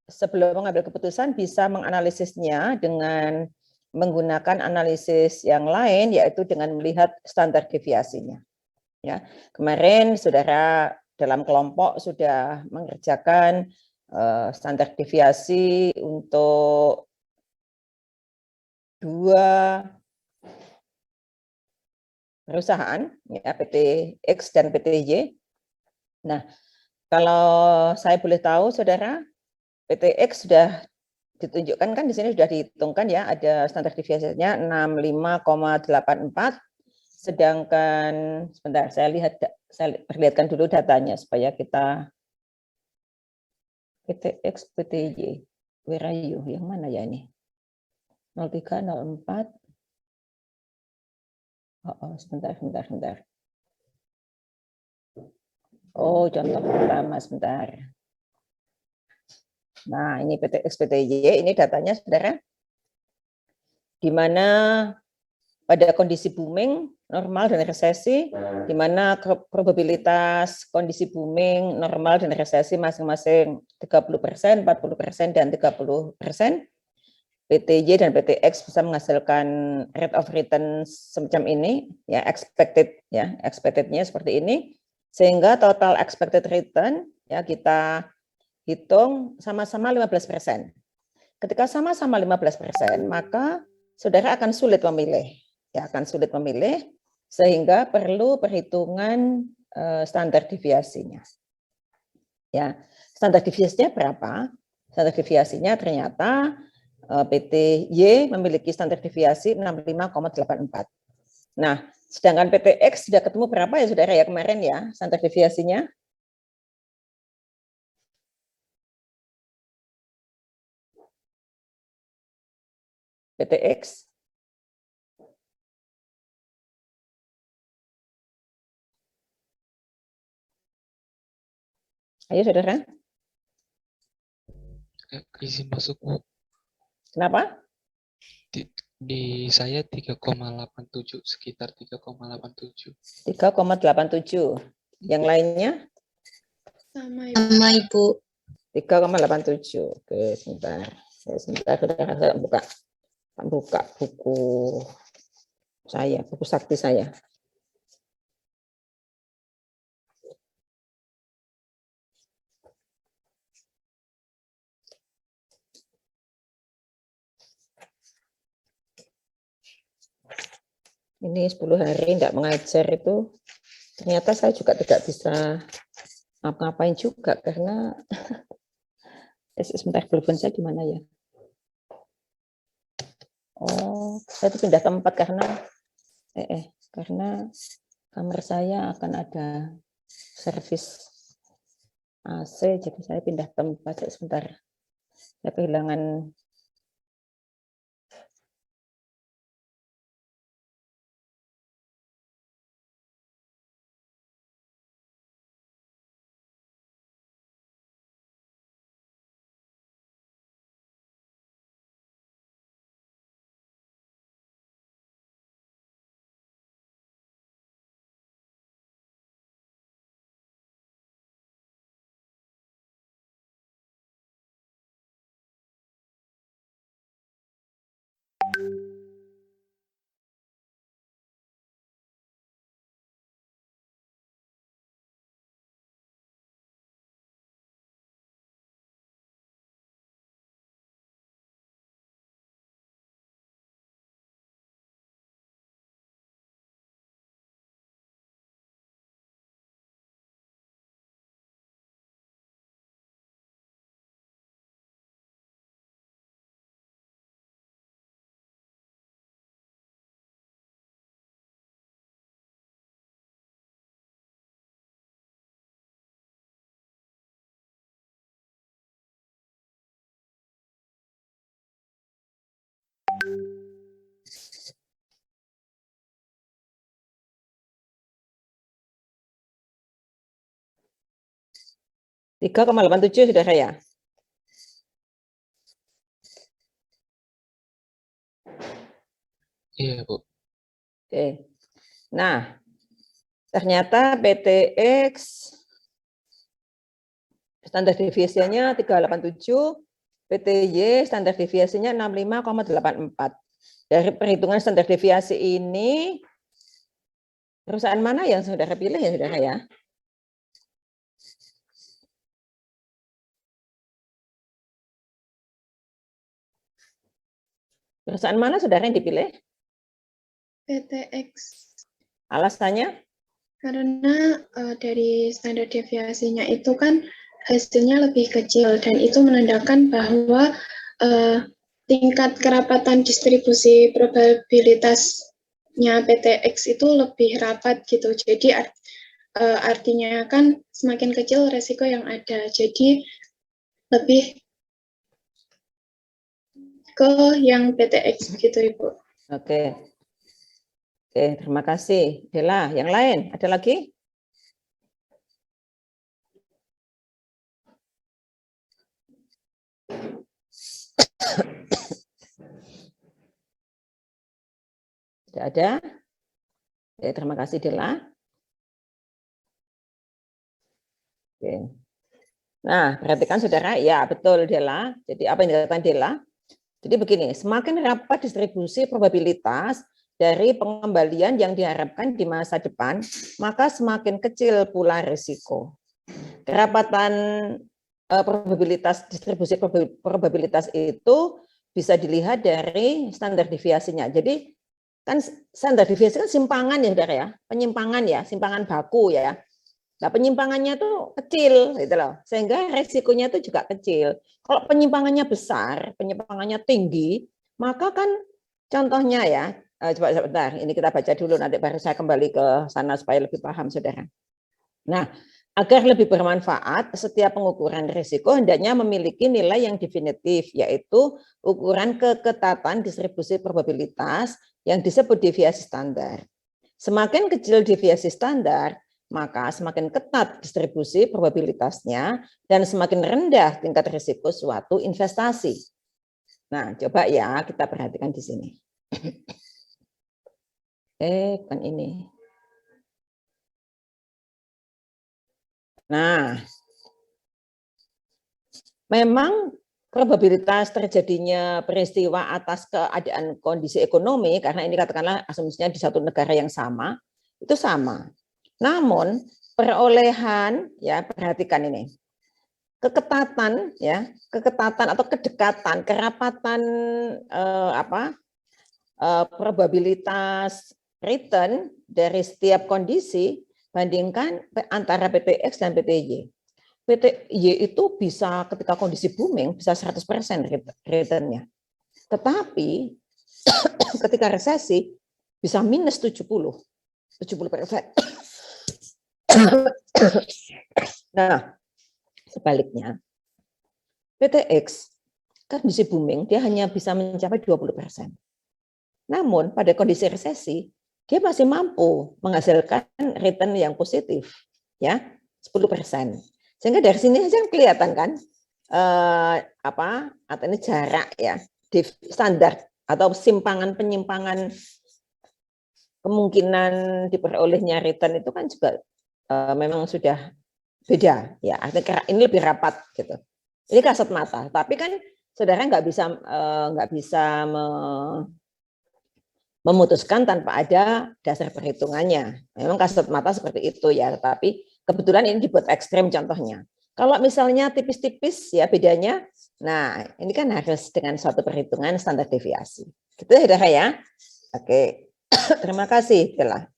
sebelum mengambil keputusan bisa menganalisisnya dengan menggunakan analisis yang lain, yaitu dengan melihat standar deviasinya. Ya, kemarin saudara dalam kelompok sudah mengerjakan standar deviasi untuk 2 perusahaan, ya, PT X dan PT Y. Nah, kalau saya boleh tahu, saudara, PT X sudah ditunjukkan kan di sini sudah dihitungkan ya, ada standar deviasinya 65,84, sedangkan sebentar saya perlihatkan dulu datanya supaya kita PT X, PT Y, where are you? Yang mana ya ini? 03, 04. Sebentar. Oh, contoh pertama, sebentar. Nah, ini PT X, PT Y, ini datanya, saudara. Di mana pada kondisi booming, normal, dan resesi, di mana probabilitas kondisi booming, normal, dan resesi masing-masing 30%, 40%, dan 30%. PT Y dan PT X bisa menghasilkan rate of return semacam ini, ya, expected-nya seperti ini, sehingga total expected return ya kita hitung sama-sama 15%. Ketika sama-sama 15%, maka saudara akan sulit memilih, sehingga perlu perhitungan standar deviasinya. Ya, standar deviasinya berapa? Standar deviasinya ternyata PT Y memiliki standar deviasi 65,84. Nah, sedangkan PT X sudah ketemu berapa ya, saudara, ya, kemarin ya, standar deviasinya? PT X. Ayo, saudara. Izin masuk, Bu. Kenapa? Di saya 3,87, sekitar 3,87. 3,87. Yang lainnya? Sama Ibu. 3,87. Oke, sebentar. Saudara, saya buka buku saya, buku sakti saya. Ini 10 hari tidak mengajar itu, ternyata saya juga tidak bisa ngapain juga karena sebentar, telepon saya di mana ya? Oh, saya itu pindah tempat karena kamar saya akan ada servis AC, jadi saya pindah tempat. Sebentar, saya kehilangan. Tiga 3,87 sudah saya. Iya, Bu. Oke. Nah, ternyata PTX standar deviasinya 387, PTY standar deviasinya 65,84. Dari perhitungan standar deviasi ini, perusahaan mana yang saudara pilih ya saudara ya? Perusahaan mana saudara yang dipilih? PTX. Alasannya? Karena dari standar deviasinya itu kan hasilnya lebih kecil dan itu menandakan bahwa tingkat kerapatan distribusi probabilitasnya PTX itu lebih rapat gitu. Jadi artinya kan semakin kecil resiko yang ada. Jadi lebih ke yang PTX gitu Ibu. Oke. Oke, terima kasih. Bella, yang lain ada lagi? Tidak ada? Oke, terima kasih Dela. Oke. Nah, perhatikan saudara, ya betul Dela. Jadi apa yang dikatakan Dela? Jadi begini, semakin rapat distribusi probabilitas dari pengembalian yang diharapkan di masa depan, maka semakin kecil pula risiko. Kerapatan probabilitas distribusi probabilitas itu bisa dilihat dari standar deviasinya. Jadi kan standar deviasi kan simpangan ya saudara ya, penyimpangan ya, simpangan baku ya. Nah, penyimpangannya tuh kecil gitu loh, sehingga resikonya itu juga kecil. Kalau penyimpangannya besar, penyimpangannya tinggi, maka kan contohnya ya, coba sebentar, ini kita baca dulu, nanti baru saya kembali ke sana supaya lebih paham saudara. Nah, agar lebih bermanfaat, setiap pengukuran risiko hendaknya memiliki nilai yang definitif, yaitu ukuran keketatan distribusi probabilitas yang disebut deviasi standar. Semakin kecil deviasi standar, maka semakin ketat distribusi probabilitasnya dan semakin rendah tingkat risiko suatu investasi. Nah, coba ya kita perhatikan di sini. Kan ini. Nah, memang probabilitas terjadinya peristiwa atas keadaan kondisi ekonomi, karena ini katakanlah asumsinya di satu negara yang sama, itu sama. Namun perolehan ya perhatikan ini keketatan ya keketatan atau kedekatan kerapatan probabilitas return dari setiap kondisi bandingkan antara PTX dan PTY. PTY itu bisa ketika kondisi booming bisa 100% returnnya, tetapi ketika resesi bisa minus 70%. Nah, sebaliknya, PTX kondisi booming dia hanya bisa mencapai 20%. Namun pada kondisi resesi dia masih mampu menghasilkan return yang positif, ya 10%. Sehingga dari sini aja kelihatan kan atau ini jarak ya standar atau simpangan penyimpangan kemungkinan diperolehnya return itu kan juga memang sudah beda ya, artinya ini lebih rapat gitu. Ini kasat mata, tapi kan saudara nggak bisa memutuskan tanpa ada dasar perhitungannya. Memang kasat mata seperti itu ya, tetapi kebetulan ini dibuat ekstrem contohnya. Kalau misalnya tipis-tipis ya bedanya, nah ini kan harus dengan suatu perhitungan standar deviasi. Gitu ya saudara ya. Oke, terima kasih Bella.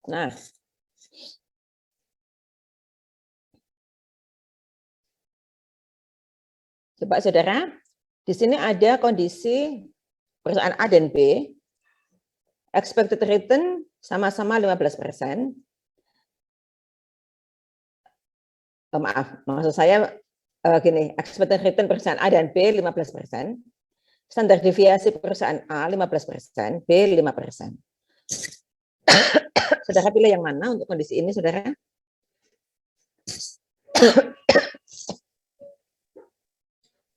Nah, coba saudara, di sini ada kondisi perusahaan A dan B, expected return sama-sama 15%. Maaf, maksud saya gini, expected return perusahaan A dan B 15%, standar deviasi perusahaan A 15%, B 5%. Saudara pilih yang mana untuk kondisi ini, saudara?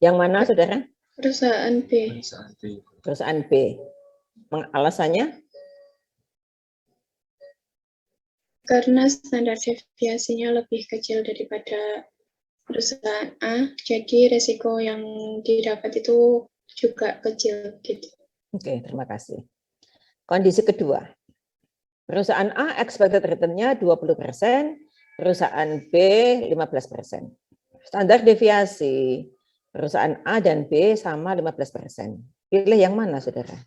Yang mana, saudara? Perusahaan B. Perusahaan B. Alasannya? Karena standar deviasinya lebih kecil daripada perusahaan A, jadi resiko yang didapat itu juga kecil gitu. Oke, terima kasih. Kondisi kedua. Perusahaan A expected return-nya 20%, perusahaan B 15%. Standar deviasi perusahaan A dan B sama 15%. Pilih yang mana, saudara?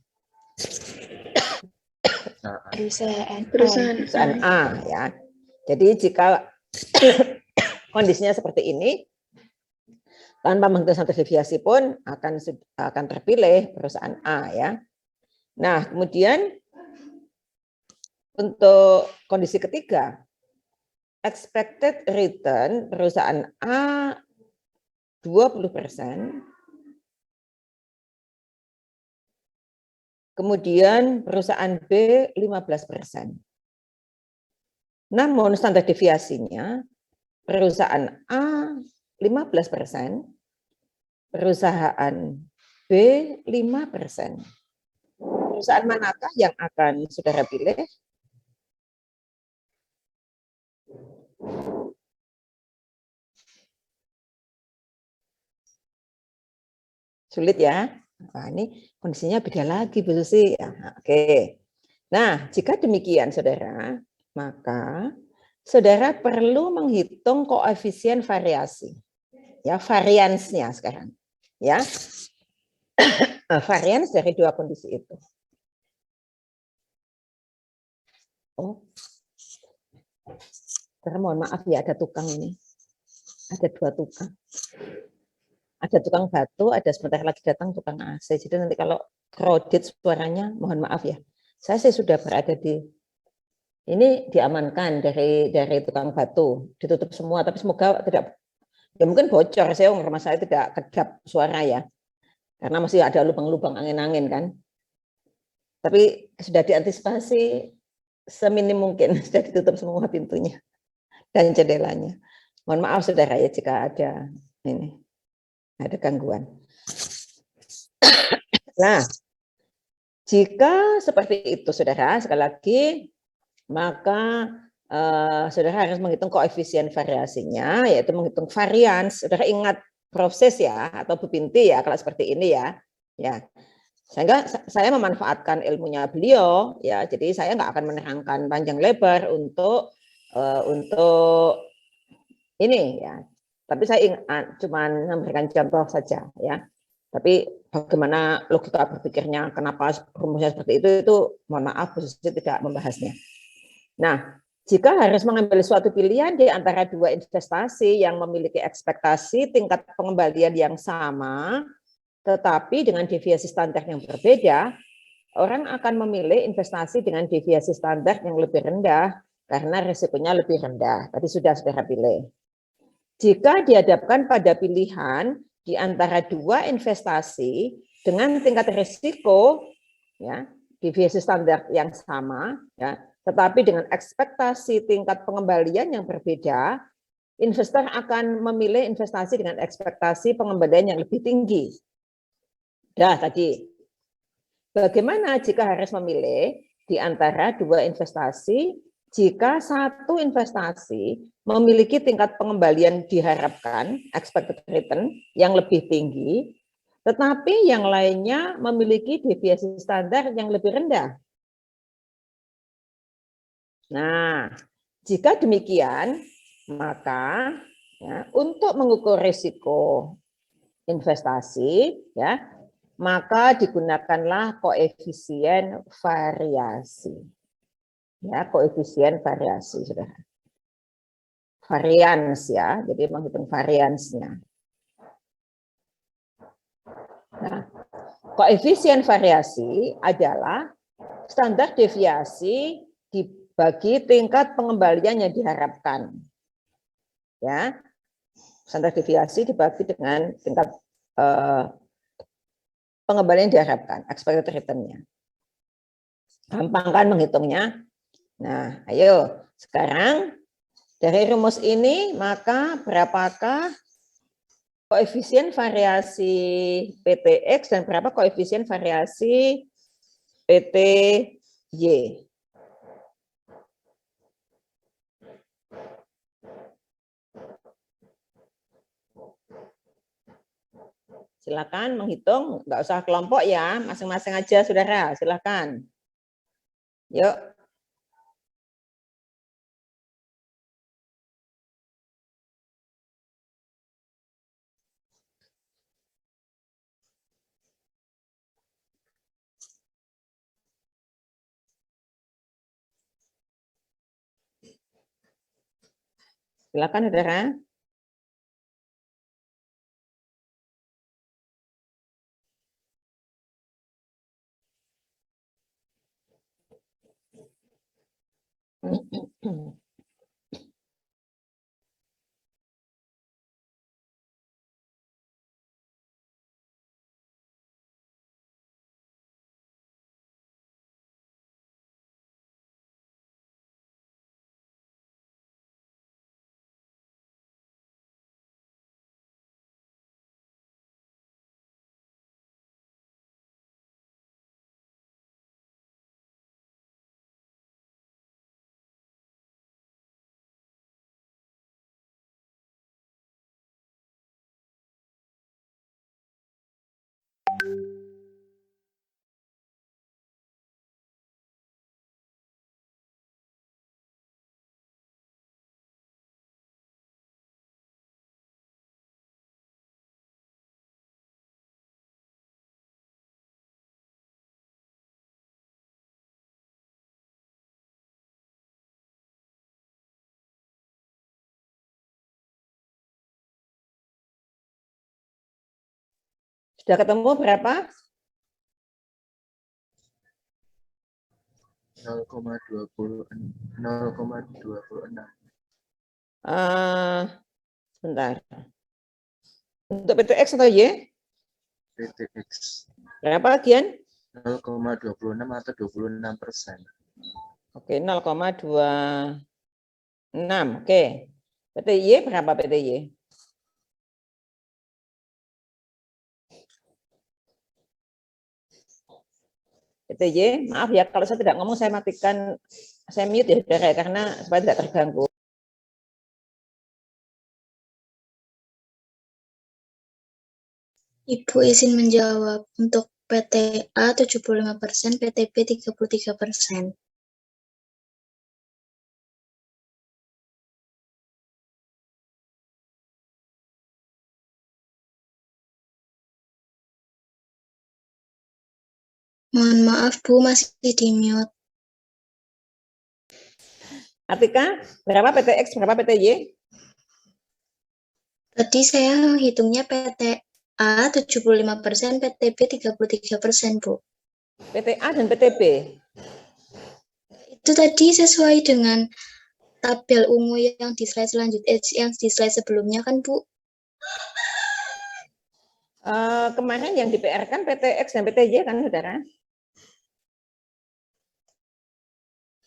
Perusahaan A, ya. Jadi jika kondisinya seperti ini, tanpa menghitung standar deviasi pun akan terpilih perusahaan A, ya. Nah, kemudian untuk kondisi ketiga, expected return perusahaan A 20%, kemudian perusahaan B 15%. Namun standar deviasinya perusahaan A 15%, perusahaan B 5%. Perusahaan manakah yang akan saudara pilih? Sulit ya? Nah, ini kondisinya beda lagi, Bu Susi. Ya, oke. Nah, jika demikian, saudara, maka saudara perlu menghitung koefisien variasi. Ya, variansnya sekarang. Ya. Varians dari dua kondisi itu. Oh. Saudara, mohon maaf ya, ada tukang ini. Ada dua tukang. Ada tukang batu, ada sebentar lagi datang tukang AC. Jadi nanti kalau crowded suaranya, mohon maaf ya. Saya sudah berada di ini, diamankan dari tukang batu, ditutup semua, tapi semoga tidak, ya mungkin bocor, saya rumah saya tidak kedap suara ya, karena masih ada lubang-lubang angin-angin kan. Tapi sudah diantisipasi seminim mungkin, sudah ditutup semua pintunya dan jendelanya. Mohon maaf saudara ya jika ada ini, ada gangguan. Nah, jika seperti itu saudara, sekali lagi, maka saudara harus menghitung koefisien variasinya, yaitu menghitung varians. Saudara ingat proses ya, atau Bu Binti ya, kalau seperti ini ya. Ya, sehingga saya memanfaatkan ilmunya beliau, ya. Jadi saya nggak akan menerangkan panjang lebar untuk ini ya. Tapi saya cuma memberikan contoh saja ya. Tapi bagaimana logika berpikirnya, kenapa rumusnya seperti itu mohon maaf, khususnya tidak membahasnya. Nah, jika harus mengambil suatu pilihan di antara dua investasi yang memiliki ekspektasi tingkat pengembalian yang sama, tetapi dengan deviasi standar yang berbeda, orang akan memilih investasi dengan deviasi standar yang lebih rendah karena risikonya lebih rendah. Tadi sudah saudara pilih. Jika dihadapkan pada pilihan di antara dua investasi dengan tingkat risiko ya, deviasi standar yang sama ya, tetapi dengan ekspektasi tingkat pengembalian yang berbeda, investor akan memilih investasi dengan ekspektasi pengembalian yang lebih tinggi. Dah tadi. Bagaimana jika harus memilih di antara dua investasi jika satu investasi memiliki tingkat pengembalian diharapkan, expected return, yang lebih tinggi, tetapi yang lainnya memiliki deviasi standar yang lebih rendah. Nah, jika demikian, maka ya, untuk mengukur risiko investasi, ya, maka digunakanlah koefisien variasi. Ya, koefisien variasi, saudara. Varians ya, jadi menghitung variansnya. Nah, koefisien variasi adalah standar deviasi dibagi tingkat pengembalian yang diharapkan. Ya, standar deviasi dibagi dengan tingkat pengembalian yang diharapkan, expected return-nya. Gampang kan menghitungnya? Nah, ayo sekarang dari rumus ini maka berapakah koefisien variasi PTX dan berapa koefisien variasi PTY. Silakan menghitung, nggak usah kelompok ya, masing-masing aja saudara, silakan. Yuk. Silakan saudara. Sudah ketemu berapa? 0,26. Sebentar. Untuk PTX atau Y? PTX Berapa Gian? 0,26 atau 26%. Oke, 0,26. Oke. PTY berapa PTY? PTY, maaf ya kalau saya tidak ngomong saya matikan, saya mute ya saudara karena supaya tidak terganggu. Ibu izin menjawab. Untuk PTA 75%, PTB 33%. Mohon maaf Bu, masih di mute. Atika, berapa PTX, berapa PTY? Tadi saya menghitungnya PTA 75%, PTB 33%, Bu. PTA dan PTB. Itu tadi sesuai dengan tabel ungu yang di slide selanjutnya, yang di slide sebelumnya kan, Bu? Kemarin yang di PR kan PTX dan PTY kan saudara?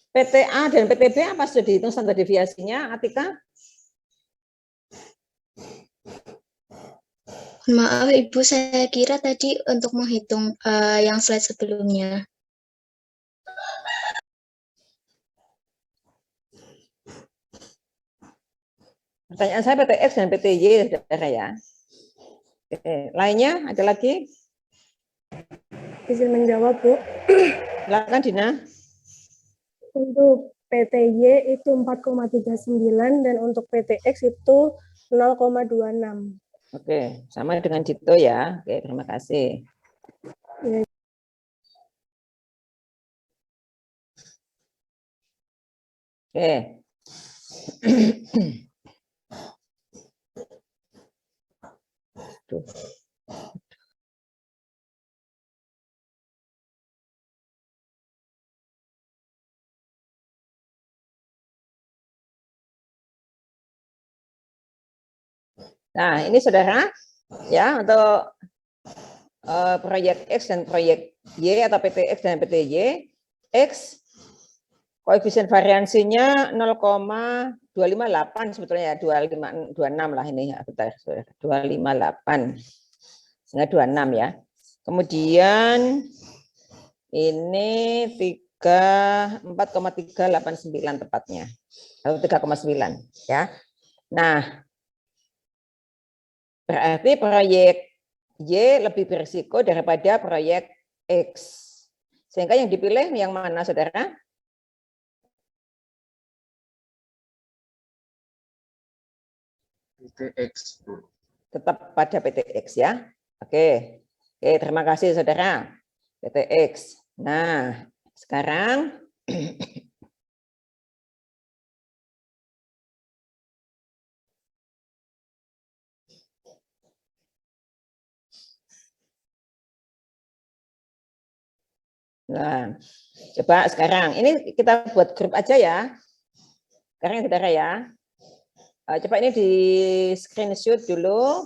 PTA dan PTB apa sudah dihitung standar deviasinya, Atika? Maaf Ibu, saya kira tadi untuk menghitung yang slide sebelumnya. Pertanyaan saya PTX dan PTY saudara ya. Oke, lainnya ada lagi? Izin menjawab, Bu. Silakan Dina. Untuk PTY itu 4,39 dan untuk PTX itu 0,26. Oke, sama dengan Dito ya. Oke, terima kasih. Ya. Oke. Tuh. Nah, ini saudara, ya untuk proyek X dan proyek Y atau PTX dan PTY, X Koefisien variansinya 0,258 sebetulnya ya, 26 lah ini ya, bentar, 258. Sehingga 26 ya. Kemudian ini 4,389 tepatnya. Atau 3,9 ya. Nah, berarti proyek Y lebih berisiko daripada proyek X. Sehingga yang dipilih yang mana, saudara? PTX, Bu. Tetap pada PTX ya. Oke. Oke, terima kasih saudara. PTX. Nah, sekarang nah, coba sekarang ini kita buat grup aja ya. Sekarang saudara ya. Coba ini di screenshot dulu.